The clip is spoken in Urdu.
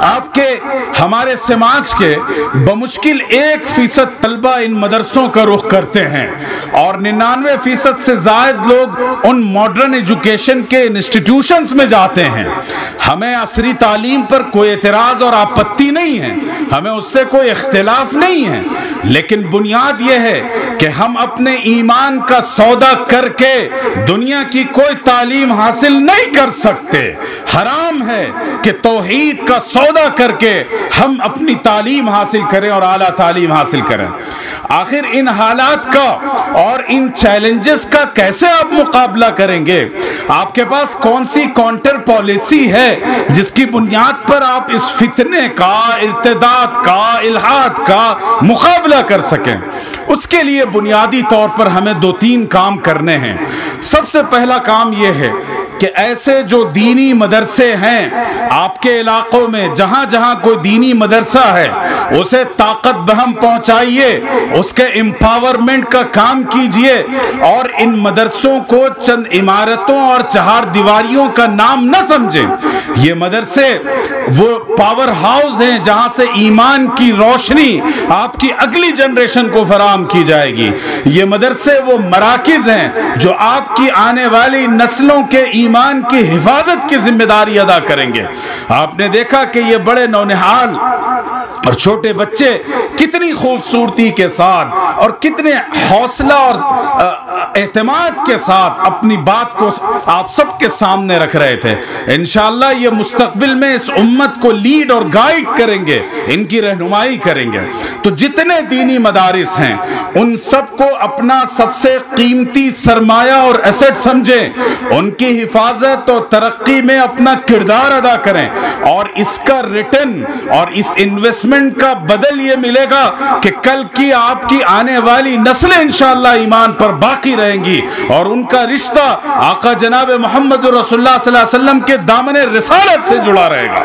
آپ کے ہمارے سماج کے بمشکل 1% طلبہ ان مدرسوں کا رخ کرتے ہیں اور 99% سے زائد لوگ ان ماڈرن ایجوکیشن کے انسٹیٹیوشنز میں جاتے ہیں۔ ہمیں عصری تعلیم پر کوئی اعتراض اور آپتی نہیں ہے، ہمیں اس سے کوئی اختلاف نہیں ہے، لیکن بنیاد یہ ہے کہ ہم اپنے ایمان کا سودا کر کے دنیا کی کوئی تعلیم حاصل نہیں کر سکتے۔ حرام ہے کہ توحید کا سودا کر کے ہم اپنی تعلیم حاصل کریں اور اعلیٰ تعلیم حاصل کریں۔ آخر ان حالات کا اور ان چیلنجز کا کیسے آپ مقابلہ کریں گے؟ آپ کے پاس کون سی کاؤنٹر پالیسی ہے جس کی بنیاد پر آپ اس فتنے کا، ارتداد کا، الحاد کا مقابلہ کر سکیں؟ اس کے لیے بنیادی طور پر ہمیں 2-3 کام کرنے ہیں۔ سب سے پہلا کام یہ ہے کہ ایسے جو دینی مدرسے ہیں آپ کے علاقوں میں، جہاں جہاں کوئی دینی مدرسہ ہے اسے طاقت بہم پہنچائیے، اس کے امپاورمنٹ کا کام کیجئے، اور ان مدرسوں کو چند عمارتوں اور 4 دیواریوں کا نام نہ سمجھیں۔ یہ مدرسے وہ پاور ہاؤس ہیں جہاں سے ایمان کی روشنی آپ کی اگلی جنریشن کو فراہم کی جائے گی۔ یہ مدرسے وہ مراکز ہیں جو آپ کی آنے والی نسلوں کے ایمان کی حفاظت کی ذمہ داری ادا کریں گے۔ آپ نے دیکھا کہ یہ بڑے نونہال اور چھوٹے بچے کتنی خوبصورتی کے ساتھ اور کتنے حوصلہ اور اعتماد کے ساتھ اپنی بات کو آپ سب کے سامنے رکھ رہے تھے۔ انشاءاللہ یہ مستقبل میں اس امت کو لیڈ اور گائیڈ کریں گے، ان کی رہنمائی کریں گے۔ تو جتنے دینی مدارس ہیں ان سب کو اپنا سب سے قیمتی سرمایہ اور ایسٹ سمجھیں، ان کی حفاظت اور ترقی میں اپنا کردار ادا کریں، اور اس کا ریٹرن اور اس انویسٹمنٹ کا بدل یہ ملے گا کہ کل کی آپ کی آنے والی نسلیں انشاءاللہ ایمان پر باقی رہیں گی اور ان کا رشتہ آقا جناب محمد رسول اللہ صلی اللہ علیہ وسلم کے دامن رسالت سے جڑا رہے گا۔